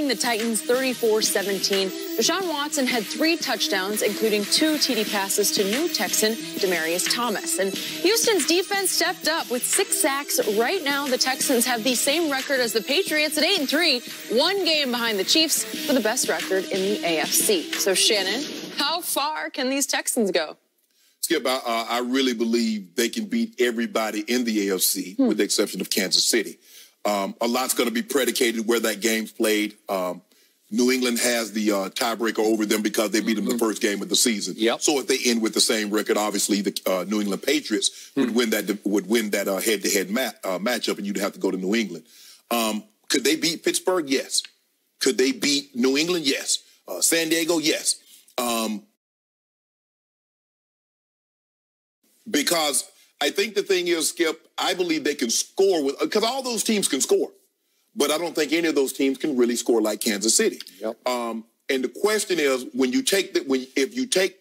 The Titans 34-17. Deshaun Watson had 3 touchdowns, including 2 TD passes to new Texan Demaryius Thomas. And Houston's defense stepped up with 6 sacks. Right now, the Texans have the same record as the Patriots at 8-3, 1 game behind the Chiefs for the best record in the AFC. So, Shannon, how far can these Texans go? Skip, I really believe they can beat everybody in the AFC, with the exception of Kansas City. A lot's going to be predicated where that game's played. New England has the tiebreaker over them because they beat them the first game of the season. So if they end with the same record, obviously the New England Patriots would win that head-to-head matchup, and you'd have to go to New England. Could they beat Pittsburgh? Yes. Could they beat New England? Yes. San Diego? Yes. Because I think the thing is, Skip, I believe they can score because all those teams can score, but I don't think any of those teams can really score like Kansas City. And the question is, if you take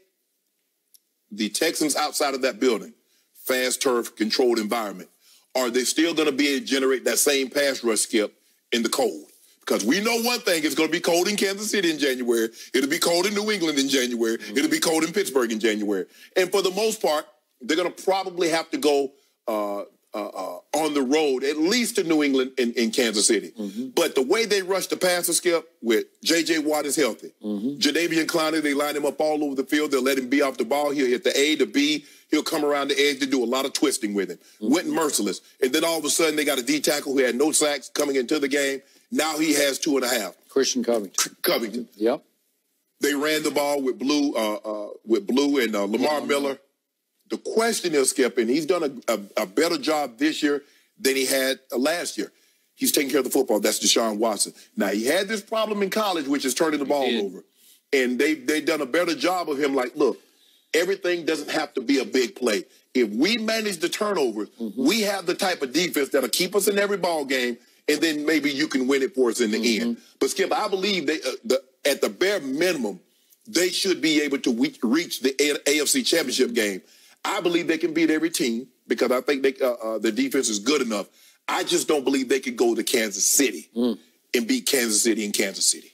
the Texans outside of that building, fast turf, controlled environment, are they still going to be able to generate that same pass rush, Skip, in the cold? Because we know one thing, it's going to be cold in Kansas City in January. It'll be cold in New England in January. It'll be cold in Pittsburgh in January. And for the most part, they're going to probably have to go on the road, at least to New England in Kansas City. But the way they rush the passer, Skip, with J.J. Watt is healthy. Jadeveon Clowney, they line him up all over the field. They'll let him be off the ball. He'll hit the A, the B. He'll come around the edge to do a lot of twisting with him. Went merciless. And then all of a sudden, they got a D tackle who had no sacks coming into the game. Now he has 2.5. Christian Covington. Yep. They ran the ball with Blue and Lamar Miller. The question is, Skip, and he's done a better job this year than he had last year. He's taking care of the football. That's Deshaun Watson. Now, he had this problem in college, which is turning the ball over. And they've done a better job of him. Like, look, everything doesn't have to be a big play. If we manage the turnovers, we have the type of defense that'll keep us in every ball game, and then maybe you can win it for us in the end. But, Skip, I believe at the bare minimum, they should be able to reach the AFC Championship game. I believe they can beat every team because I think the defense is good enough. I just don't believe they could go to Kansas City and beat Kansas City in Kansas City.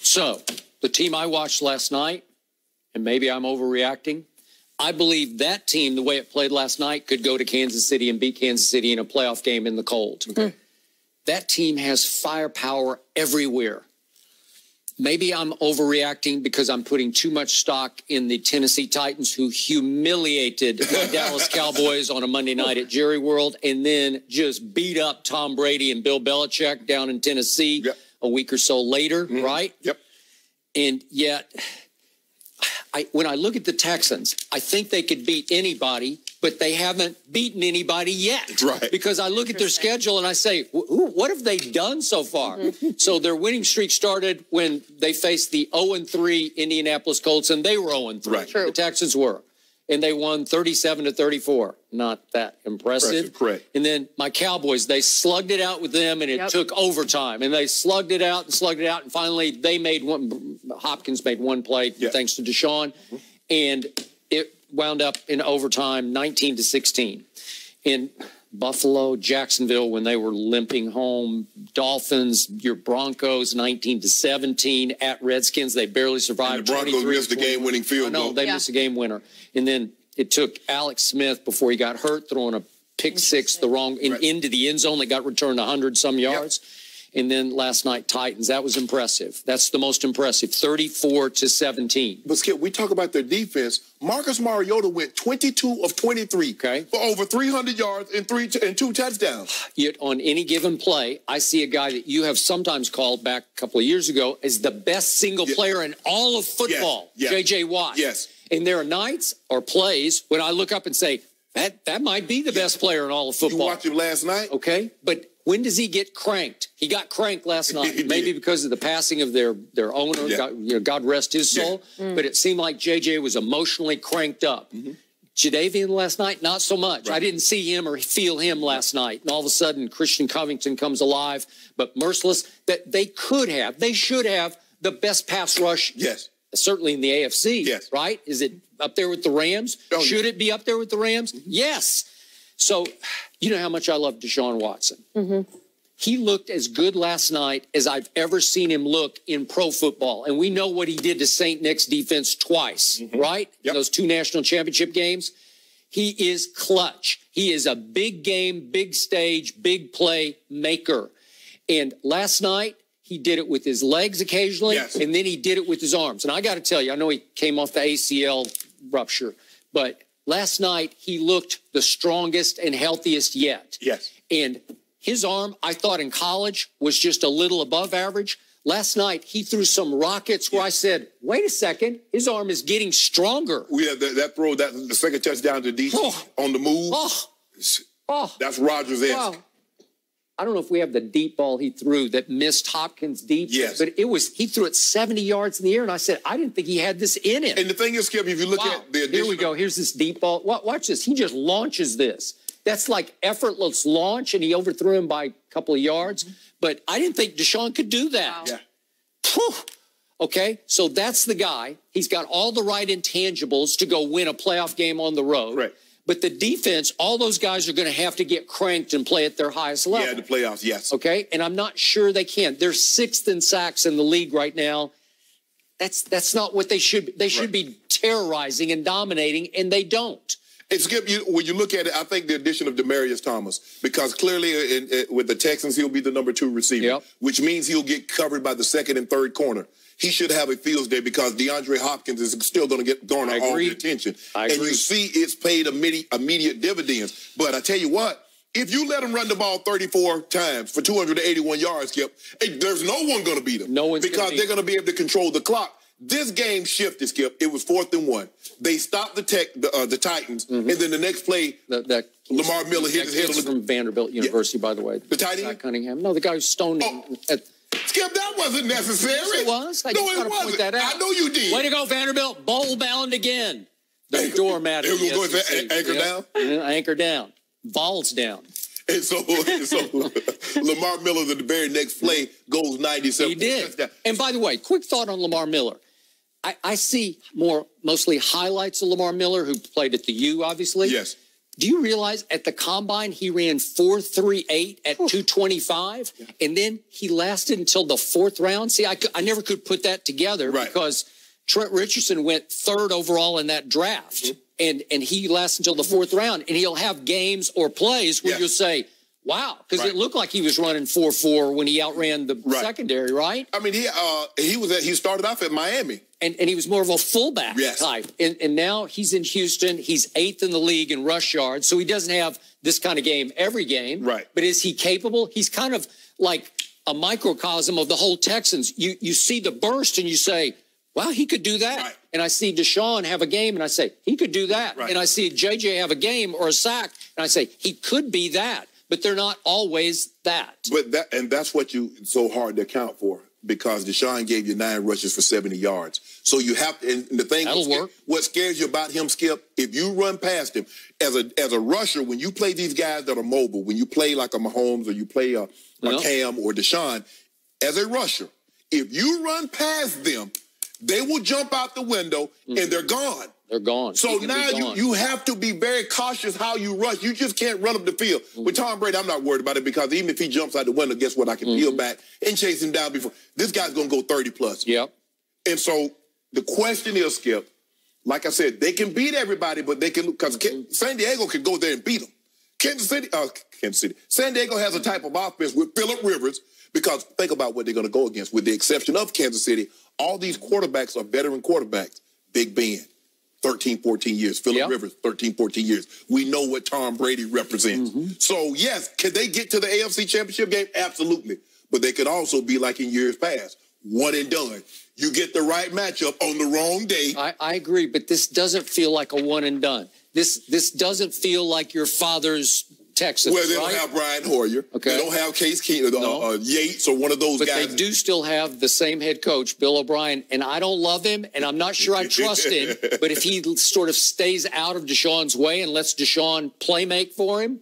So, the team I watched last night, and maybe I'm overreacting, I believe that team, the way it played last night, could go to Kansas City and beat Kansas City in a playoff game in the cold. That team has firepower everywhere. Maybe I'm overreacting because I'm putting too much stock in the Tennessee Titans, who humiliated the Dallas Cowboys on a Monday night at Jerry World and then just beat up Tom Brady and Bill Belichick down in Tennessee a week or so later, right? And yet, when I look at the Texans, I think they could beat anybody, but they haven't beaten anybody yet. Because I look at their schedule and I say, what have they done so far? So their winning streak started when they faced the 0-3 Indianapolis Colts, and they were 0-3. The Texans were. And they won 37-34. Not that impressive. And then my Cowboys, they slugged it out with them, and it took overtime. And they slugged it out, and finally they made one. Hopkins made one play thanks to Deshaun, and it wound up in overtime, 19-16. In Buffalo, Jacksonville, when they were limping home, Dolphins, your Broncos, 19-17 at Redskins. They barely survived. And the Broncos missed the game-winning field goal. No, they missed a game winner. And then it took Alex Smith, before he got hurt, throwing a pick six into the end zone that got returned 100-some yards. And then last night, Titans. That was impressive. That's the most impressive, 34-17. But, Skip, we talk about their defense. Marcus Mariota went 22 of 23 for over 300 yards and 2 touchdowns. Yet on any given play, I see a guy that you have sometimes called back a couple of years ago as the best single player in all of football, J.J. Watt. And there are nights or plays when I look up and say, that might be the best player in all of football. You watched him last night? But when does he get cranked? He got cranked last night, maybe because of the passing of their owner, God rest his soul. But it seemed like J.J. was emotionally cranked up. Jadeveon last night, not so much. I didn't see him or feel him last night. And all of a sudden, Christian Covington comes alive, but merciless. That they should have the best pass rush. Certainly in the AFC, right? Is it up there with the Rams? Should it be up there with the Rams? Yes. So, you know how much I love Deshaun Watson. He looked as good last night as I've ever seen him look in pro football. And we know what he did to St. Nick's defense twice, right? Yep. In those 2 national championship games. He is clutch. He is a big game, big stage, big play maker. And last night, he did it with his legs occasionally, and then he did it with his arms. And I got to tell you, I know he came off the ACL rupture, but last night he looked the strongest and healthiest yet. Yes. And his arm, I thought in college, was just a little above average. Last night, he threw some rockets where I said, wait a second, his arm is getting stronger. We had that throw, the second touchdown to DC on the move. That's Rodgers-esque. Wow. I don't know if we have the deep ball he threw that missed Hopkins deep. Yes. But he threw it 70 yards in the air, and I said, I didn't think he had this in him. And the thing is, Skip, if you look at the Here we go. Here's this deep ball. Watch this. He just launches this. That's like effortless launch, and he overthrew him by a couple of yards. But I didn't think Deshaun could do that. Yeah. Whew. Okay, so that's the guy. He's got all the right intangibles to go win a playoff game on the road. Right. But the defense, all those guys are going to have to get cranked and play at their highest level. Yeah, the playoffs, yes. Okay, and I'm not sure they can. They're 6th in sacks in the league right now. That's not what they should be. They should be terrorizing and dominating, and they don't. And Skip, when you look at it, I think the addition of Demaryius Thomas, because clearly with the Texans, he'll be the number 2 receiver, which means he'll get covered by the 2nd and 3rd corner. He should have a Fields Day because DeAndre Hopkins is still going to garner all the attention. And you see it's paid immediate dividends. But I tell you what, if you let him run the ball 34 times for 281 yards, Skip, there's no one going to beat him. No one's because they're going to be able to control the clock. This game shifted, Skip. It was 4th and 1. They stopped the Titans, and then the next play, Lamar Miller hit his head on the from Vanderbilt University, by the way. The tight end? Cunningham. No, the guy who stoned him. Skip, that wasn't necessary. Yes, it was. No, it wasn't. I know you did. Way to go, Vanderbilt. Bowl bound again. The doormat. It was going to anchor down? Anchor down. Balls down. And so Lamar Miller, the very next play, goes 97. He did. And by the way, quick thought on Lamar Miller. I see mostly highlights of Lamar Miller, who played at the U, obviously. Yes. Do you realize at the Combine he ran 4.38 at 225, and then he lasted until the 4th round? See, I never could put that together because Trent Richardson went 3rd overall in that draft, and he lasts until the 4th round, and he'll have games or plays where you'll say, wow, because it looked like he was running 4.4 when he outran the secondary, right? I mean, he started off at Miami. And he was more of a fullback type. And now he's in Houston. He's 8th in the league in rush yards. So he doesn't have this kind of game every game. Right. But is he capable? He's kind of like a microcosm of the whole Texans. You see the burst and you say, wow, he could do that. Right. And I see Deshaun have a game and I say, he could do that. Right. And I see JJ have a game or a sack and I say, he could be that. But they're not always that. And that's what it's so hard to account for. Because Deshaun gave you 9 rushes for 70 yards. So you have to, and the thing what scares you about him, Skip, if you run past him, as a rusher, when you play these guys that are mobile, when you play like a Mahomes or you play a Cam or Deshaun, as a rusher, if you run past them, they will jump out the window and they're gone. They're gone. So now you have to be very cautious how you rush. You just can't run up the field. With Tom Brady, I'm not worried about it because even if he jumps out the window, guess what? I can peel back and chase him down before. This guy's going to go 30-plus. Yep. And so the question is, Skip, like I said, they can beat everybody, but they can, because San Diego can go there and beat them. Kansas City. San Diego has a type of offense with Phillip Rivers because think about what they're going to go against. With the exception of Kansas City, all these quarterbacks are veteran quarterbacks. Big Ben. 13, 14 years. Phillip Rivers, 13, 14 years. We know what Tom Brady represents. So, yes, can they get to the AFC Championship game? Absolutely. But they could also be like in years past, one and done. You get the right matchup on the wrong day. I agree, but this doesn't feel like a one and done. This doesn't feel like your father's Texans. Well, they don't have Brian Hoyer. Okay. They don't have Case Keenum, Yates or one of those guys. But they do still have the same head coach, Bill O'Brien, and I don't love him, and I'm not sure I trust him. But if he sort of stays out of Deshaun's way and lets Deshaun play make for him,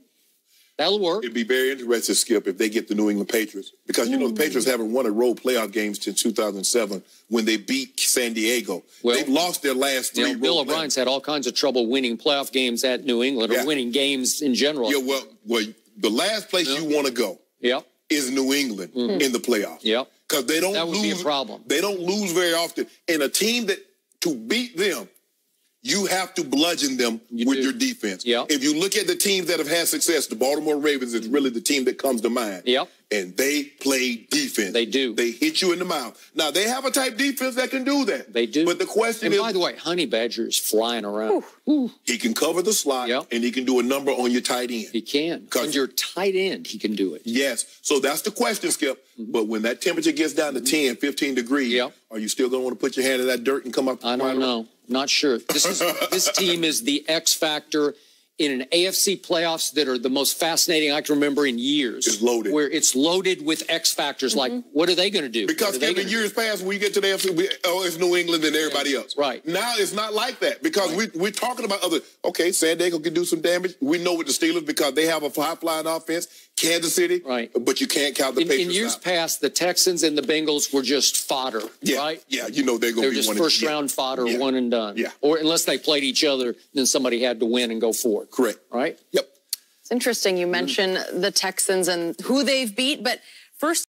that'll work. It'd be very interesting, Skip, if they get the New England Patriots. Because, you know, the Patriots haven't won a road playoff games since 2007 when they beat San Diego. Well, they've lost their last 3 Bill O'Brien's had all kinds of trouble winning playoff games at New England or winning games in general. Yeah, well, the last place you want to go is New England in the playoffs. Yep. Because they don't that would lose. Be a problem. They don't lose very often. And a team that to beat them, you have to bludgeon them with your defense. Yep. If you look at the teams that have had success, the Baltimore Ravens is really the team that comes to mind. Yep. And they play defense. They do. They hit you in the mouth. Now, they have a type defense that can do that. They do. But the question is... by the way, Honey Badger is flying around. He can cover the slot, and he can do a number on your tight end. He can. On your tight end, he can do it. Yes. So that's the question, Skip. But when that temperature gets down to 10, 15 degrees, are you still going to want to put your hand in that dirt and come up? I don't know. Not sure. This team is the X factor in an AFC playoffs that are the most fascinating I can remember in years. It's loaded. Where it's loaded with X factors. Like, what are they going to do? Because in years past, when you get to the AFC, it's New England and everybody else. Right. Now it's not like that because we're talking about other. Okay, San Diego can do some damage. We know with the Steelers because they have a high-flying offense. Kansas City, but you can't count the Patriots. In years past, the Texans and the Bengals were just fodder, right? Yeah, you know they're going to be just first-round fodder, one and done. Yeah. Or unless they played each other, then somebody had to win and go for it. Correct. Right? Yep. It's interesting you mention the Texans and who they've beat, but first